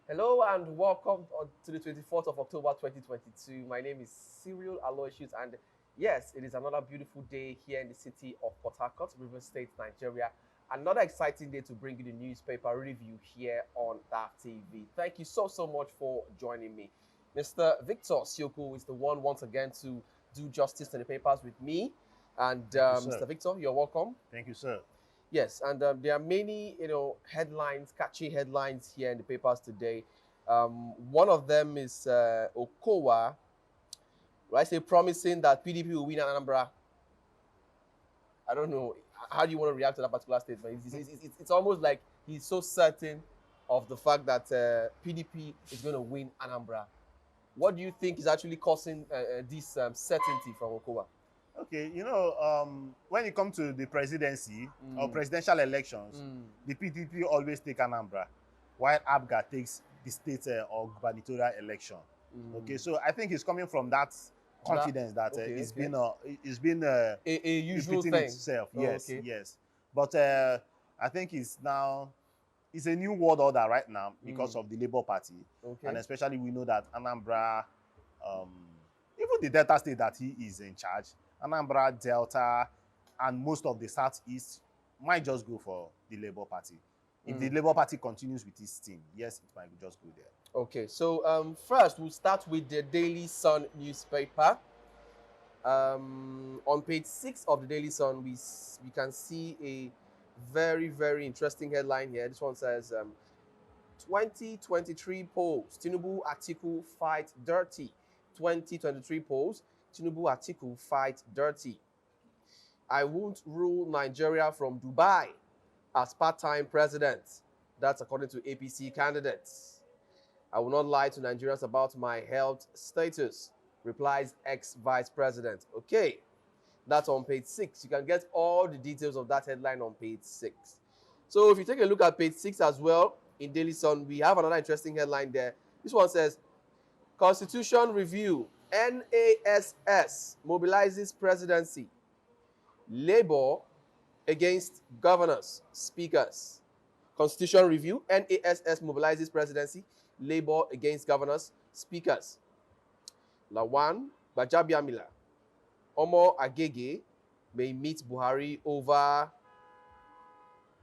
Hello and welcome to the 24th of October 2022. My name is Cyril Aloysius, and yes, it is another beautiful day here in the city of Port Harcourt, River State, Nigeria. Another exciting day to bring you the newspaper review here on DAF TV. Thank you so much for joining me. Mr. Victor Sioko is the one once again to do justice to the papers with me. And Thank you, Mr. sir. Victor, you're welcome. Thank you, sir. Yes, and there are many, headlines, catchy headlines here in the papers today. One of them is Okowa, right? Say promising that PDP will win Anambra. I don't know. How do you want to react to that particular statement? It's almost like he's so certain of the fact that PDP is going to win Anambra. What do you think is actually causing this certainty from Okowa? Okay, when it comes to the presidency or Mm, presidential elections, mm, the PDP always take Anambra, while ABGA takes the state or gubernatorial election. Okay, mm. so I think it's coming from that That confidence that okay, okay. it's been A usual repeating thing. itself. Oh, Yes, okay. yes. But I think it's a new world order right now because Mm, of the Labour Party, and okay. especially we know that Anambra, um, even the Delta state that he is in charge, Anambra, Delta, and most of the Southeast might just go for the Labour Party. If the Mm. Labour Party continues with his team, yes, it might just go there. Okay, so first we'll start with the Daily Sun newspaper. On page 6 of the Daily Sun, we can see a very interesting headline here. This one says 2023 polls, Tinubu Atiku fight dirty. 2023 polls, Tinubu Atiku fight dirty. I won't rule Nigeria from Dubai as part-time president. That's according to APC candidates. I will not lie to Nigerians about my health status, replies ex-vice president. Okay, that's on page 6. You can get all the details of that headline on page 6. So if you take a look at page 6 as well, in Daily Sun, we have another interesting headline there. This one says, Constitution Review, NASS mobilizes presidency. Labour against governors, speakers. Constitution Review, NASS mobilizes presidency. Labour against governors, speakers. Lawan Bajabiamila, Omo Agege may meet Buhari over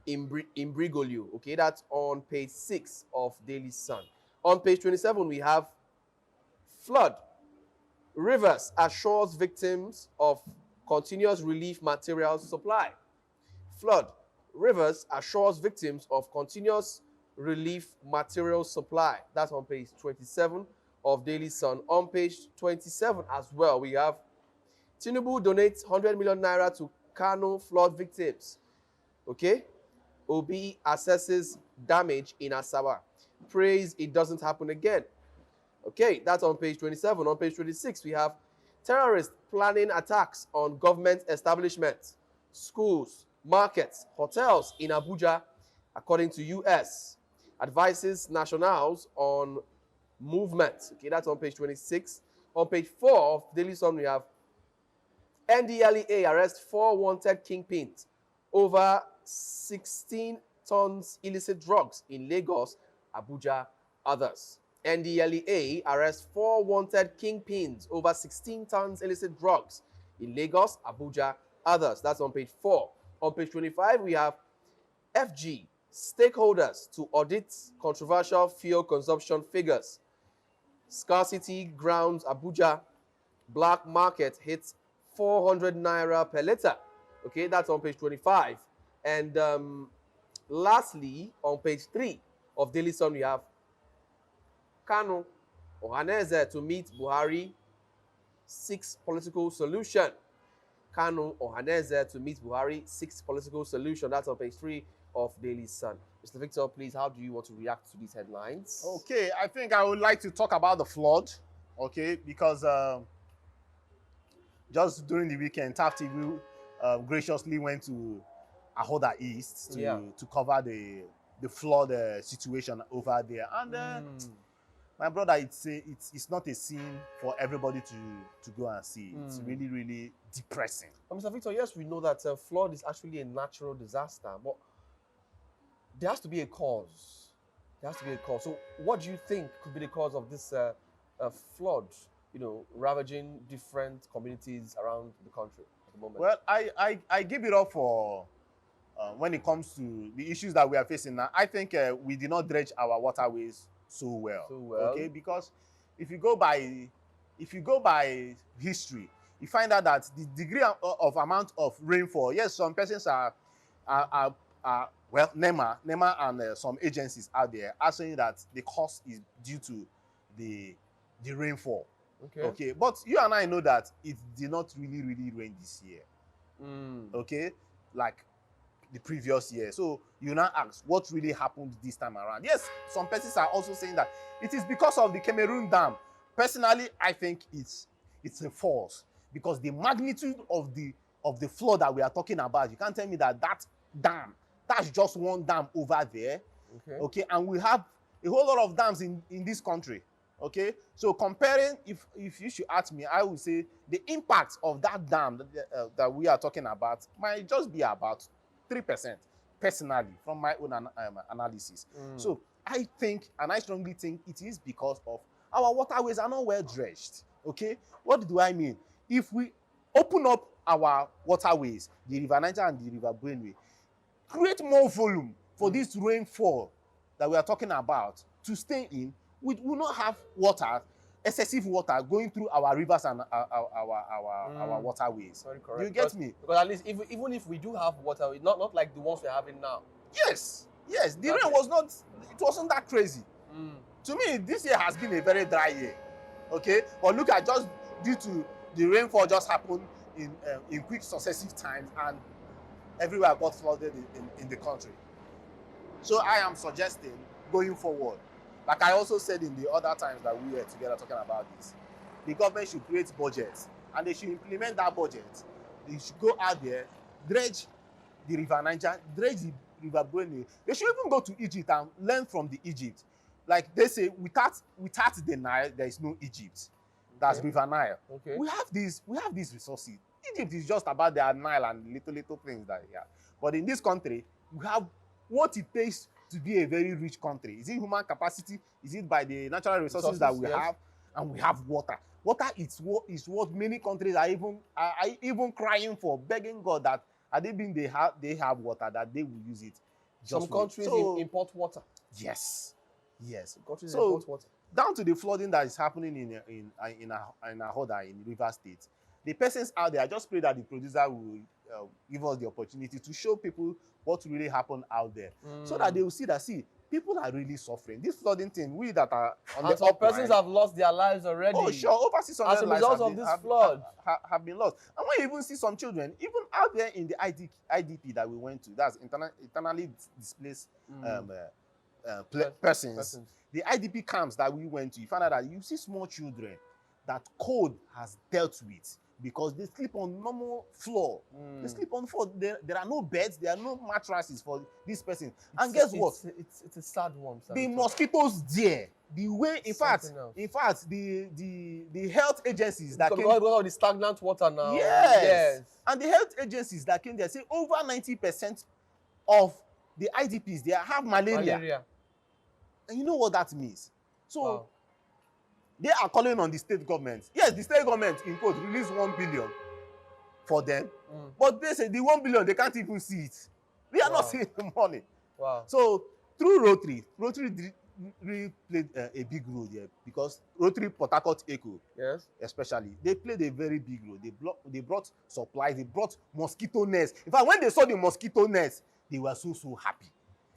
Imbrigolio. Okay, that's on page 6 of Daily Sun. On page 27, we have flood. Rivers assures victims of continuous relief materials supply. Flood. Rivers assures victims of continuous relief material supply. That's on page 27 of Daily Sun. On page 27 as well, we have Tinubu donates 100 million naira to Kano flood victims. Okay? Obi assesses damage in Asaba. Prays it doesn't happen again. Okay, that's on page 27. On page 26, we have terrorists planning attacks on government establishments, schools, markets, hotels in Abuja, according to US. Advises nationals on movement. Okay, that's on page 26. On page 4 of Daily Sun, we have NDLEA arrests 4 wanted kingpins over 16 tons illicit drugs in Lagos, Abuja, others. NDLEA arrests 4 wanted kingpins over 16 tons illicit drugs in Lagos, Abuja, others. That's on page 4. On page 25, we have FG stakeholders to audit controversial fuel consumption figures. Scarcity grounds Abuja black market hits 400 naira per liter. Okay, that's on page 25. And lastly, on page 3 of Daily Sun, we have Kanu Ohaneze to meet Buhari, seeks political solution. Kanu Ohaneze to meet Buhari, seeks political solution. That's on page 3 of Daily Sun. Mr. Victor, please, how do you want to react to these headlines? Okay, I think I would like to talk about the flood. Okay, because just during the weekend, TAF TV graciously went to Ahoda East Yeah. to cover the flood situation over there. And Mm, my brother, it's not a scene for everybody to go and see. It's really depressing. Mr. Victor, yes, we know that flood is actually a natural disaster, but there has to be a cause. There has to be a cause. So, what do you think could be the cause of this flood? Ravaging different communities around the country at the moment. Well, I give it up for when it comes to the issues that we are facing now. I think we did not dredge our waterways so well. So well. Okay, because if you go by history, you find out that the degree of amount of rainfall. Yes, some persons are well, NEMA and some agencies out there are saying that the cause is due to the rainfall. Okay, but you and I know that it did not really rain this year. Okay, like the previous year. So you now ask, what really happened this time around? Yes, some persons are also saying that it is because of the Cameroon Dam. Personally, I think it's a false, because the magnitude of the flood that we are talking about, you can't tell me that dam, that's just one dam over there. Okay, and we have a whole lot of dams in this country. Okay, so comparing, if you should ask me, I would say the impact of that dam that we are talking about might just be about 3%, personally, from my own analysis. So I think, and I strongly think, it is because of our waterways are not well dredged. Okay, what do I mean? If we open up our waterways, the River Niger and the River Benue, create more volume for this rainfall that we are talking about to stay in, we will not have excessive water going through our rivers and our waterways. Very correct. Do you get me? Because at least even if we do have water, not like the ones we're having now. Yes, the rain wasn't that crazy. To me, this year has been a very dry year. Okay, but look at, just due to the rainfall just happened in quick successive times, and everywhere got flooded in the country. So I am suggesting, going forward, like I also said in the other times that we were together talking about this, the government should create budgets, and they should implement that budget. They should go out there, dredge the River Niger, dredge the River Benue. They should even go to Egypt and learn from the Egypt. Like they say, without the Nile, there is no Egypt. That's River Nile. Okay. We have these resources. Egypt is just about their Nile and little things that they have. But in this country, we have what it takes to be a very rich country. Is it human capacity? Is it by the natural resources that we have? And we have water. Water is what many countries are even crying for, begging God that they have water, that they will use it. Some countries import water. Yes. Countries import water. Down to the flooding that is happening in Ahoda in River State. The persons out there, I just pray that the producer will give us the opportunity to show people what really happened out there, so that they will see that, people are really suffering. This flooding thing, we that are on and the some persons have lost their lives already. Oh, sure, over 600 as a result of this flood have been lost. And when you even see some children, even out there in the IDP that we went to, that's internally displaced persons. The IDP camps that we went to, you find out that you see small children that cold has dealt with, because they sleep on normal floor. They sleep on floor. There are no beds, there are no mattresses for this person. And guess what? It's a sad one. The mosquitoes there. The way, in fact, the health agencies that came, because of the stagnant water now. Yes. And the health agencies that came there say over 90% of the IDPs there have malaria. And you know what that means? So they are calling on the state government. Yes, the state government, in quote, released 1 billion for them. But they say the 1 billion, they can't even see it. They are not seeing the money. So through Rotary really played a big role there, because Rotary Port Harcourt Echo, especially, they played a very big role. They brought supplies, they brought mosquito nets. In fact, when they saw the mosquito nets, they were so happy.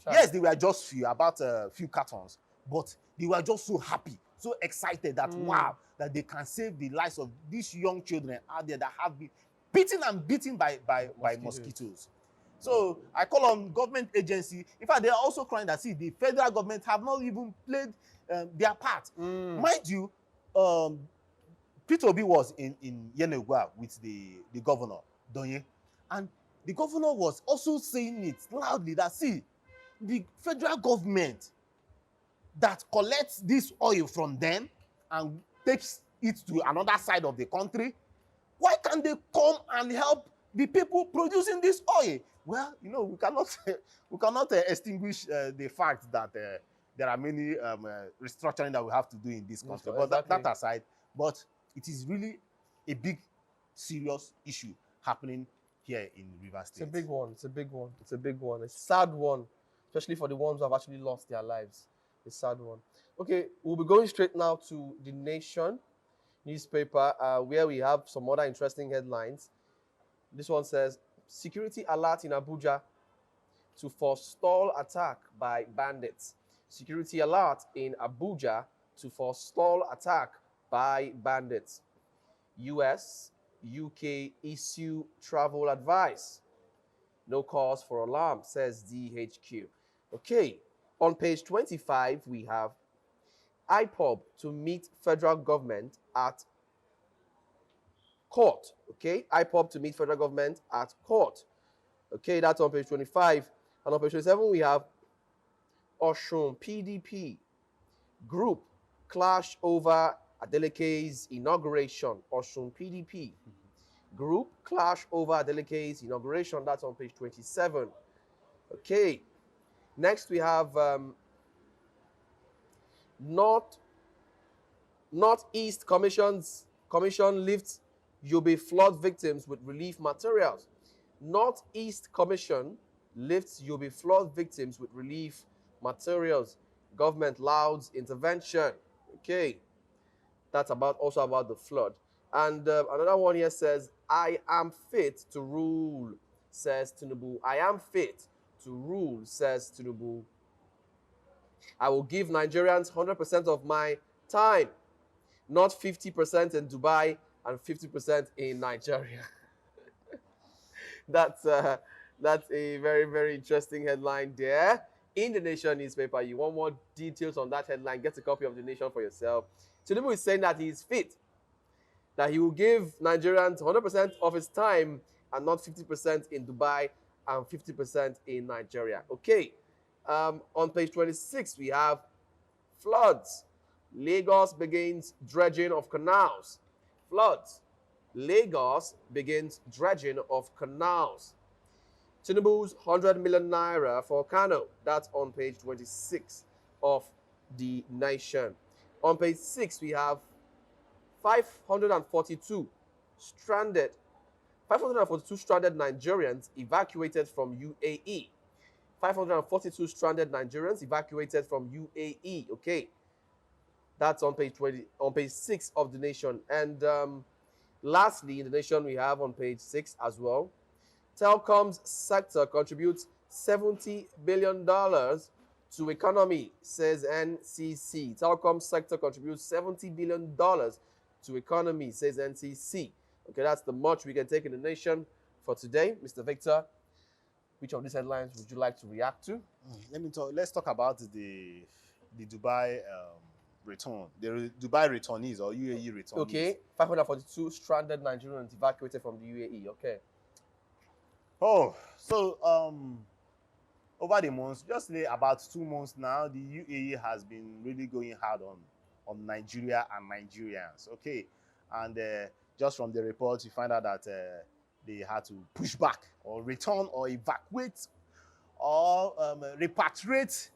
Yes, they were just about a few cartons, but they were just so happy, so excited that wow, that they can save the lives of these young children out there that have been beaten by mosquitoes. So I call on government agency. In fact, they are also crying that, the federal government have not even played their part. Mind you, Peter Obi was in Yenegua with the governor, Donye, and the governor was also saying it loudly that, the federal government that collects this oil from them and takes it to another side of the country, why can't they come and help the people producing this oil? Well, we cannot extinguish the fact that there are many restructuring that we have to do in this country. But Exactly. that aside, but it is really a big, serious issue happening here in Rivers State. It's a big one. It's a big one. It's a big one. A sad one, especially for the ones who have actually lost their lives. A sad one. Okay, we'll be going straight now to The Nation newspaper, where we have some other interesting headlines. This one says, security alert in Abuja to forestall attack by bandits. Security alert in Abuja to forestall attack by bandits. US, UK issue travel advice. No cause for alarm, says DHQ. Okay, on page 25, we have IPOB to meet federal government at court. Okay, IPOB to meet federal government at court. Okay, that's on page 25. And on page 27, we have Oshun PDP group clash over Adeleke's inauguration. Oshun PDP group clash over Adeleke's inauguration. That's on page 27. Okay, next we have Northeast Commission lifts Yobe flood victims with relief materials. Northeast Commission lifts Yobe flood victims with relief materials. Government louds intervention. Okay, that's also about the flood. And another one here says, I am fit to rule, says Tinubu. I am fit to rule, says Tinubu. I will give Nigerians 100% of my time, not 50% in Dubai and 50% in Nigeria. That's a very, very interesting headline there. In the Nation newspaper, you want more details on that headline, get a copy of the Nation for yourself. Tinubu is saying that he is fit, that he will give Nigerians 100% of his time and not 50% in Dubai and 50% in Nigeria. Okay, on page 26, we have floods. Lagos begins dredging of canals. Floods. Lagos begins dredging of canals. Tinubu's 100 million naira for Kano. That's on page 26 of The Nation. On page 6, we have 542 stranded Nigerians evacuated from UAE. 542 stranded Nigerians evacuated from UAE. Okay, that's on page 6 of The Nation. And lastly, in The Nation, we have on page 6 as well, telecoms sector contributes $70 billion to economy, says NCC. Telecom sector contributes $70 billion to economy, says NCC. Okay, that's the much we can take in The Nation for today. Mr. Victor, which of these headlines would you like to react to? Let's talk about the Dubai return. The Dubai returnees or UAE returnees. Okay, 542 stranded Nigerians evacuated from the UAE. Okay. Oh, so over the months, just about 2 months now, the UAE has been really going hard on Nigeria and Nigerians. Okay, and just from the report, you find out that they had to push back or return or evacuate or repatriate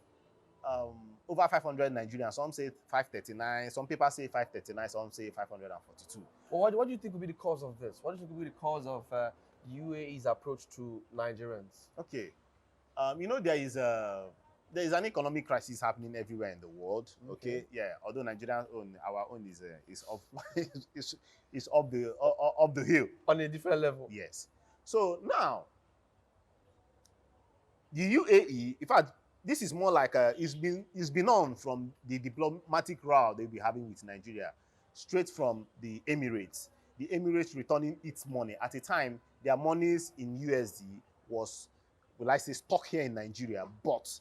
over 500 Nigerians. Some say 539, some people say 539, some say 542. Well, what do you think will be the cause of this? What do you think will be the cause of the UAE's approach to Nigerians? Okay, there is an economic crisis happening everywhere in the world. Okay, yeah. Although Nigeria's our own is up is up the hill on a different level. Yes. So now the UAE, in fact, this is more like it's been on from the diplomatic row they'll be having with Nigeria, straight from the Emirates. The Emirates returning its money at a time their monies in USD was, will I say, stuck here in Nigeria, but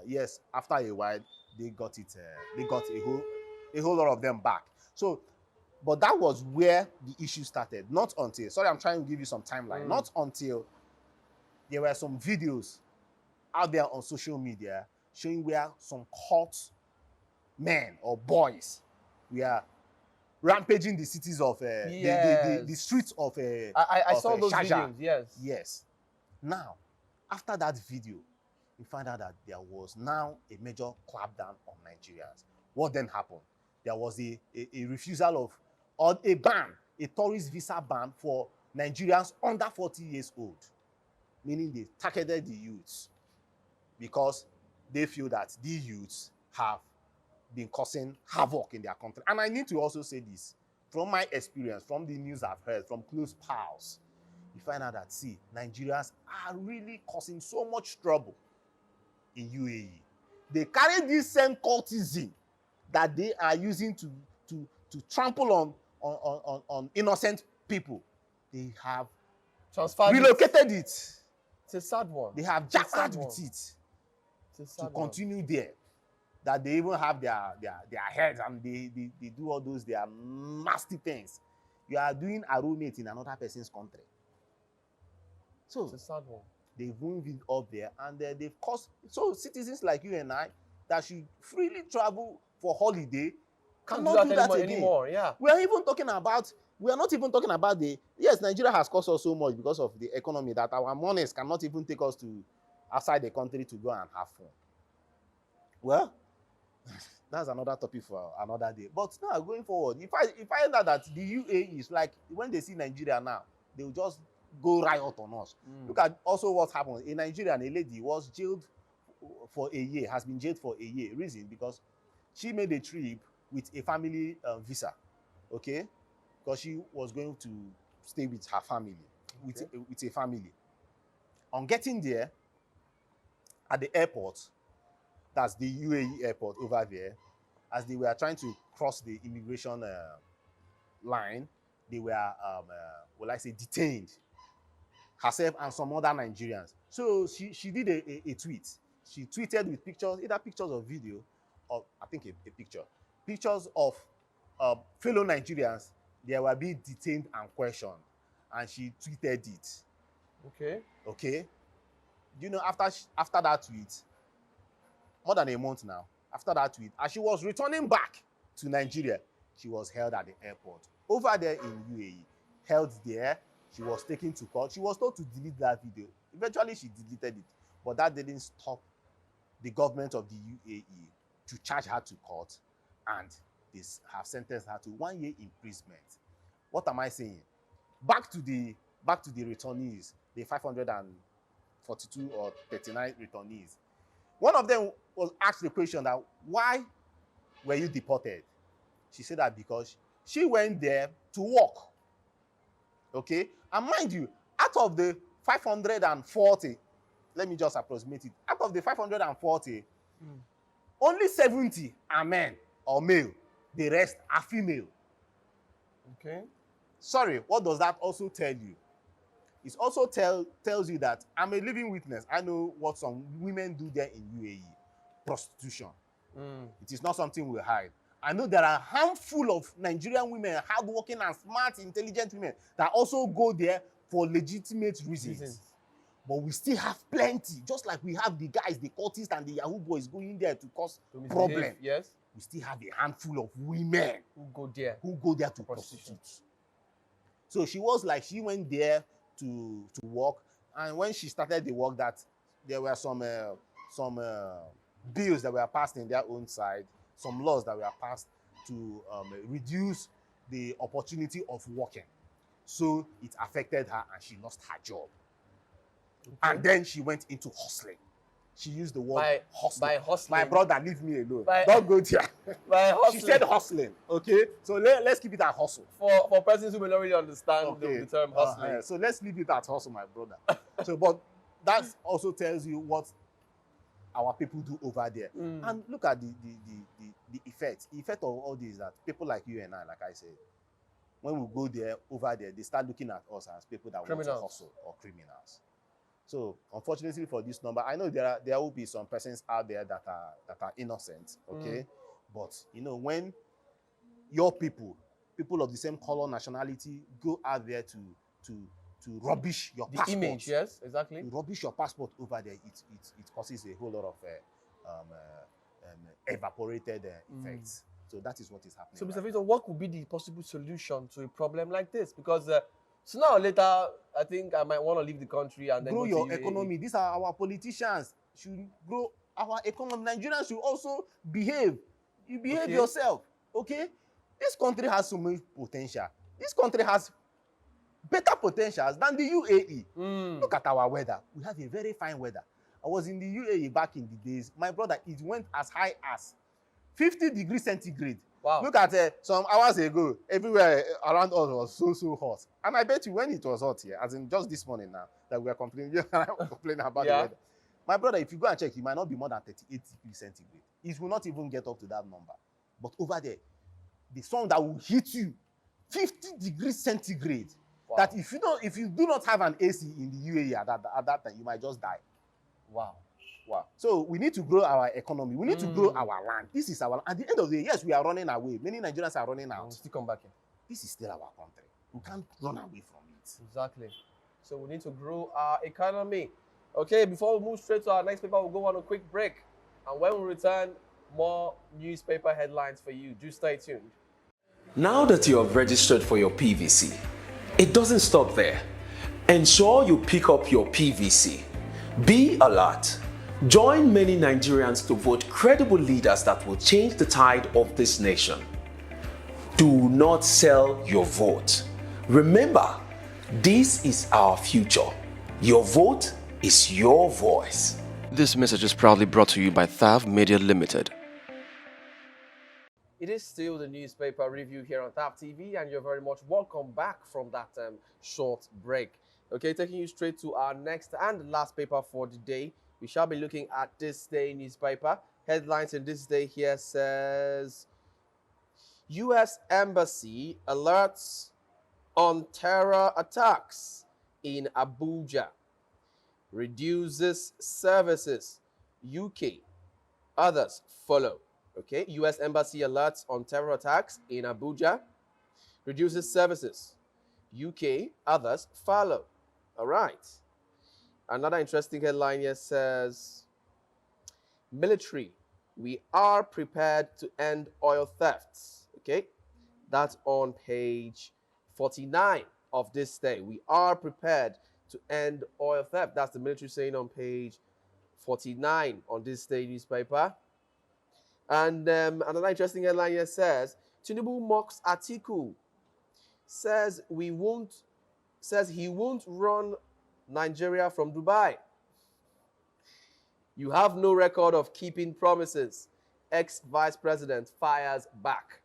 yes, after a while they got it. They got a whole lot of them back. So, but that was where the issue started. Not until, sorry, I'm trying to give you some timeline. Not until there were some videos out there on social media showing where some cult men or boys were rampaging the cities of the streets of I saw those Sharjah. videos. Yes. Yes. Now, after that video, we find out that there was now a major clampdown on Nigerians. What then happened? There was a refusal of, or a ban, a tourist visa ban for Nigerians under 40 years old, meaning they targeted the youths because they feel that these youths have been causing havoc in their country. And I need to also say this, from my experience, from the news I've heard, from close pals, you find out that, see, Nigerians are really causing so much trouble in UAE. They carry this same cultism that they are using to trample on innocent people. They have Transferred relocated it. It's a sad one. They have jammered with it to continue there. That they even have their heads and they do all those their nasty things. You are doing a roommate in another person's country. So it's a sad one. They've moved it up there and they've caused, so citizens like you and I that should freely travel for holiday cannot do that anymore. Yeah. We are not even talking about yes, Nigeria has cost us so much because of the economy that our monies cannot even take us to outside the country to go and have fun. Well, that's another topic for another day. But now going forward, if I know that the UAE is like when they see Nigeria now, they will just go riot on us. Look at also what happened in Nigeria. A lady was jailed for a year, has been jailed for a year. Reason because she made a trip with a family visa, okay, because she was going to stay with her family, with a family. On getting there, at the airport, that's the UAE airport over there, as they were trying to cross the immigration line, they were, detained, herself and some other Nigerians. So she did a tweet. She tweeted with pictures, either pictures or video, or I think a picture. Pictures of fellow Nigerians, they were being detained and questioned. And she tweeted it. Okay. You know, after that tweet, more than a month now, after that tweet, as she was returning back to Nigeria, she was held at the airport. Over there in UAE, held there, she was taken to court. She was told to delete that video. Eventually, she deleted it. But that didn't stop the government of the UAE to charge her to court, and they have sentenced her to 1 year imprisonment. What am I saying? Back to the returnees, the 542 or 39 returnees. One of them was asked the question that, why were you deported? She said that because she went there to work. Okay? And mind you, out of the 540, let me just approximate it, out of the 540, only 70 are men or male. The rest are female. Okay. Sorry, what does that also tell you? It also tells you that I'm a living witness. I know what some women do there in UAE. Prostitution. It is not something we hide. I know there are a handful of Nigerian women, hardworking and smart, intelligent women that also go there for legitimate reasons. But we still have plenty, just like we have the guys, the cultists and the Yahoo boys going there to cause problem. Yes. We still have a handful of women who go there to prostitute. So she went there to work, and when she started the work, that there were some bills that were passed in their own side, some laws that were passed to reduce the opportunity of working. So it affected her and she lost her job. Okay. And then she went into hustling. She used the word hustling. By hustling. My brother, leave me alone. Don't go there. By hustling. She said hustling. Okay? So let's keep it at hustle. For persons who may not really understand the term hustling. So let's leave it at hustle, my brother. But that also tells you what our people do over there. And look at the effect. The effect of all this is that people like you and I, like I said, when we go there, over there, they start looking at us as people that want to hustle or criminals. So, unfortunately for this number, I know there will be some persons out there that are innocent, okay? But, you know, when your people of the same color, nationality, go out there to rubbish your passport. The image, yes, exactly. Rubbish your passport over there, it causes a whole lot of evaporated effects. So that is what is happening. So, Mr. Victor, what could be the possible solution to a problem like this? Because sooner or later, I think I might want to leave the country and then grow your economy. These are our politicians. should grow our economy. Nigerians should also behave. You behave Okay. yourself, okay? This country has so much potential. This country has better potentials than the UAE. Look at our weather. We have a very fine weather. I was in the UAE back in the days. My brother, it went as high as 50 degrees centigrade. Wow. Look at some hours ago, everywhere around us was so hot. And I bet you when it was hot here, as in just this morning now, that we are complaining, complaining about the weather. My brother, if you go and check, it might not be more than 38 degrees centigrade. It will not even get up to that number. But over there, the sun that will hit you, 50 degrees centigrade. Wow. That if you do not have an AC in the UAE at that time, you might just die. Wow. Wow. So we need to grow our economy. We need to grow our land. This is our land. At the end of the day, yes, we are running away. Many Nigerians are running out. We'll still come back in. This is still our country. We can't run away from it. Exactly. So we need to grow our economy. Okay, before we move straight to our next paper, we'll go on a quick break. And when we return, more newspaper headlines for you. Do stay tuned. Now that you have registered for your PVC, it doesn't stop there. Ensure you pick up your PVC. Be alert. Join many Nigerians to vote credible leaders that will change the tide of this nation. Do not sell your vote. Remember, this is our future. Your vote is your voice. This message is proudly brought to you by Thav Media Limited. It is still the newspaper review here on TAF TV, and you're very much welcome back from that short break. Okay, taking you straight to our next and last paper for the day. We shall be looking at This Day newspaper. Headlines in This Day here says, U.S. Embassy alerts on terror attacks in Abuja. Reduces services. UK. Others follow. Okay, U.S. Embassy alerts on terror attacks in Abuja. Reduces services. UK. Others follow. All right. Another interesting headline here says, military, we are prepared to end oil thefts. Okay, that's on page 49 of This Day. We are prepared to end oil theft. That's the military saying on page 49 on This Day newspaper. And another interesting headline here says, Tinubu mocks Atiku. Says he won't run Nigeria from Dubai. You have no record of keeping promises. Ex-vice president fires back.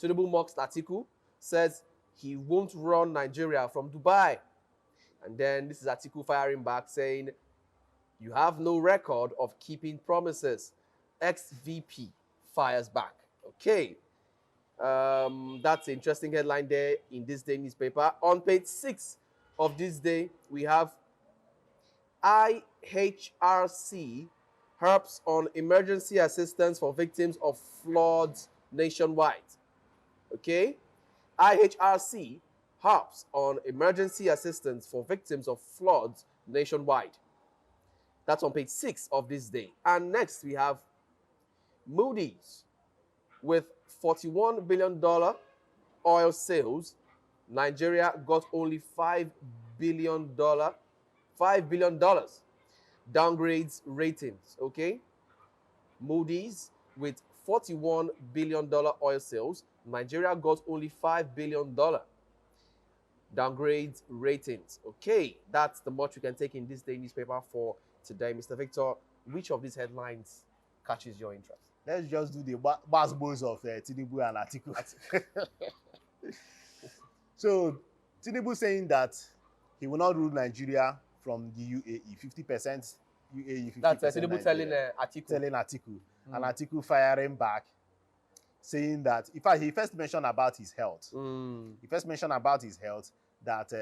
Tinubu mocks Atiku, says he won't run Nigeria from Dubai. And then this is Atiku firing back saying, you have no record of keeping promises. Ex-VP fires back. Okay. That's an interesting headline there in This Day newspaper. On page 6 of This Day, we have IHRC harps on emergency assistance for victims of floods nationwide. Okay? IHRC harps on emergency assistance for victims of floods nationwide. That's on page 6 of This Day. And next we have Moody's with $41 billion oil sales. Nigeria got only $5 billion. $5 billion downgrades ratings, okay? Moody's with $41 billion oil sales. Nigeria got only $5 billion downgrades ratings. Okay, that's the much we can take in This Day newspaper for today. Mr. Victor, which of these headlines catches your interest? Let's just do the basketballs of Tinubu and Atiku. So, Tinubu saying that he will not rule Nigeria from the UAE, 50% UAE, 50% That's Tinubu telling Atiku. Telling Atiku. And Atiku firing back, saying that, in fact, he first mentioned about his health. He first mentioned about his health, that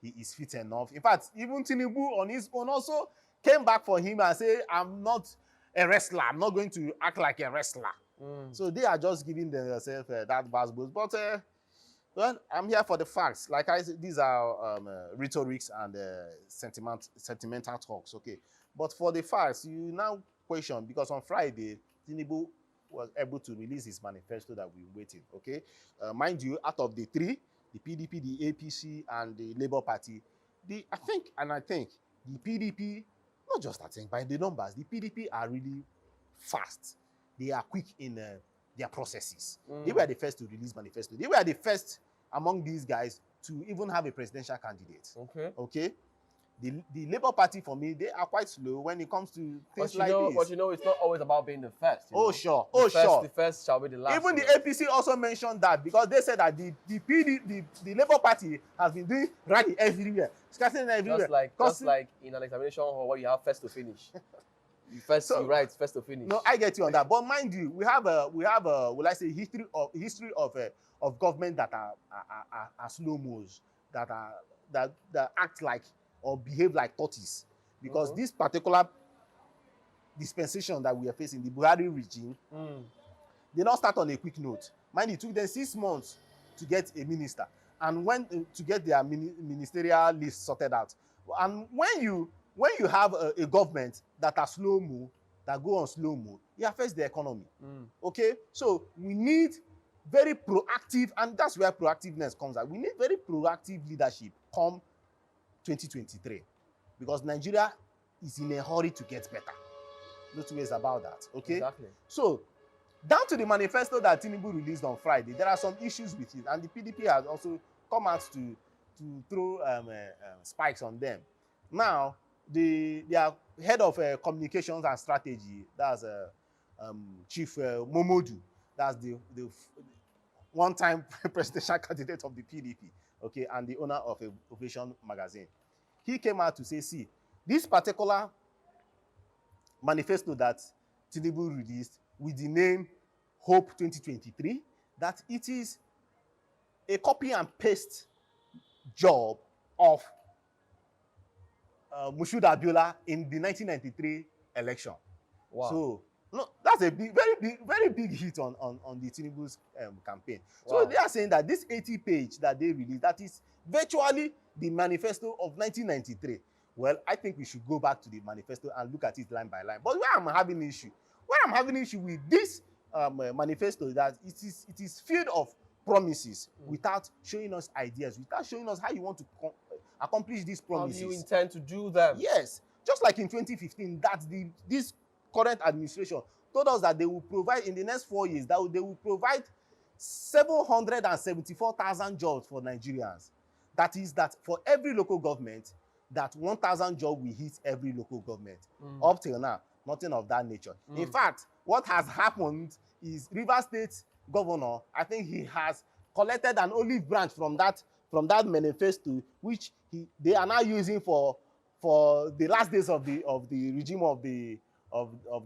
he is fit enough. In fact, even Tinubu on his own also came back for him and said, I'm not a wrestler. I'm not going to act like a wrestler. So they are just giving themselves that basketball. But well, I'm here for the facts. Like I said, these are rhetorics and sentimental talks, okay? But for the facts, you now question, because on Friday, Tinubu was able to release his manifesto that we're waiting, okay? Mind you, out of the three, the PDP, the APC, and the Labour Party, I think the PDP not just I think, by the numbers, the PDP are really fast. They are quick in their processes. They were the first to release manifesto. They were the first among these guys to even have a presidential candidate. Okay. The Labour Party, for me, they are quite slow when it comes to things like this. But it's not always about being the first. Sure. The first shall be the last. Even the APC also mentioned that, because they said that the Labour Party has been doing rally everywhere, scattering everywhere. Just like in an examination hall where you have first to finish. You write first to finish. No, I get you on that. But mind you, we have will I say history of government that are slow-mos, that act like or behave like tortoise, because this particular dispensation that we are facing, the Buhari regime, they not start on a quick note. Mind, it took them 6 months to get a minister, and to get their ministerial list sorted out. And when you have a government that are slow-mo, that go on slow-mo, it affects the economy. Okay, so we need very proactive, and that's where proactiveness comes out. We need very proactive leadership come 2023, because Nigeria is in a hurry to get better. No two ways about that. Okay. Exactly. So, down to the manifesto that Tinubu released on Friday, there are some issues with it, and the PDP has also come out to throw spikes on them. Now, their head of communications and strategy, that's Chief Momodu, that's the one-time presidential candidate of the PDP, okay, and the owner of Ovation magazine. He came out to say, see, this particular manifesto that Tinubu released with the name Hope 2023, that it is a copy and paste job of Moshood Abiola in the 1993 election. Wow. So, no, that's a very big hit on the Tinubu's campaign. Wow. So they are saying that this 80-page that they released, that is virtually the manifesto of 1993. Well, I think we should go back to the manifesto and look at it line by line. But where I'm having issue with this manifesto, that it is filled of promises without showing us ideas, without showing us how you want to accomplish these promises. How do you intend to do them? Yes. Just like in 2015, that this current administration told us that they will provide, in the next 4 years, that they will provide 774,000 jobs for Nigerians. That is that for every local government, that 1,000 jobs will hit every local government. Up till now, nothing of that nature. In fact, what has happened is Rivers State Governor, I think he has collected an olive branch from that manifesto, which they are now using for the last days of the regime of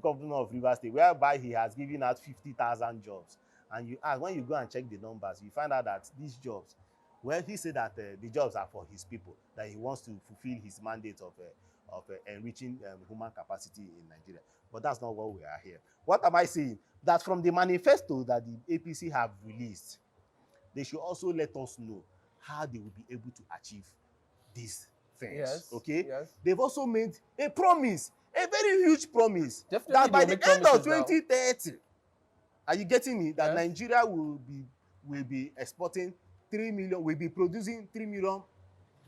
Governor of Rivers State, whereby he has given out 50,000 jobs. And you ask, when you go and check the numbers, you find out that these jobs, well, he said that the jobs are for his people, that he wants to fulfill his mandate of enriching human capacity in Nigeria. But that's not what we are here. What am I saying? That from the manifesto that the APC have released, they should also let us know how they will be able to achieve these things. Yes. Okay? Yes. They've also made a promise, a very huge promise, Definitely that by the end of now. 2030, are you getting me? That Yes. Nigeria will be exporting 3 million, will be producing 3 million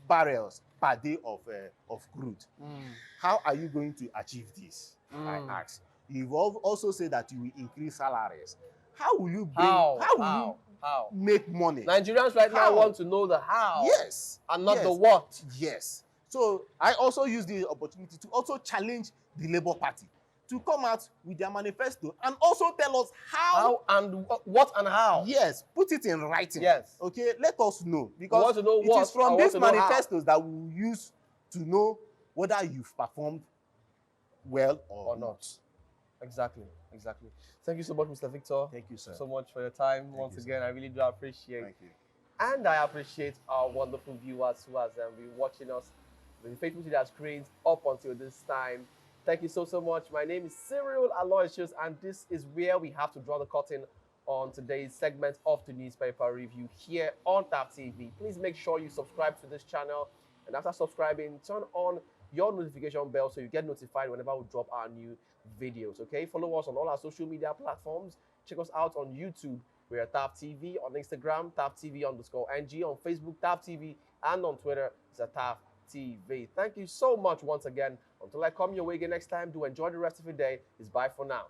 barrels per day of crude. How are you going to achieve this? I ask. You've also said that you will increase salaries. How will you bring? How will you make money? Nigerians right now want to know the how. Yes. And not the what. Yes. So I also use the opportunity to also challenge the Labour Party to come out with their manifesto and also tell us how and what and how. Yes, put it in writing. Yes. Okay, let us know, because want to know it what, is from I these want to know manifestos that we will use to know whether you've performed well or not. Exactly. Thank you so much, Mr. Victor. Thank you, sir. So much for your time. Thank Once you, again, sir. I really do appreciate. Thank you. And I appreciate our wonderful viewers who has been watching us, been faithful to their screens up until this time. Thank you so much. My name is Cyril Aloysius, and this is where we have to draw the curtain on today's segment of the newspaper review here on TAP TV. Please make sure you subscribe to this channel, and after subscribing, turn on your notification bell so you get notified whenever we drop our new videos. Okay, follow us on all our social media platforms. Check us out on YouTube, we're TAP TV, on Instagram, TAP TV_NG, on Facebook, TAP TV, and on Twitter, it's a TAP TV. Thank you so much once again. Until I come your way again next time, do enjoy the rest of your day. It's bye for now.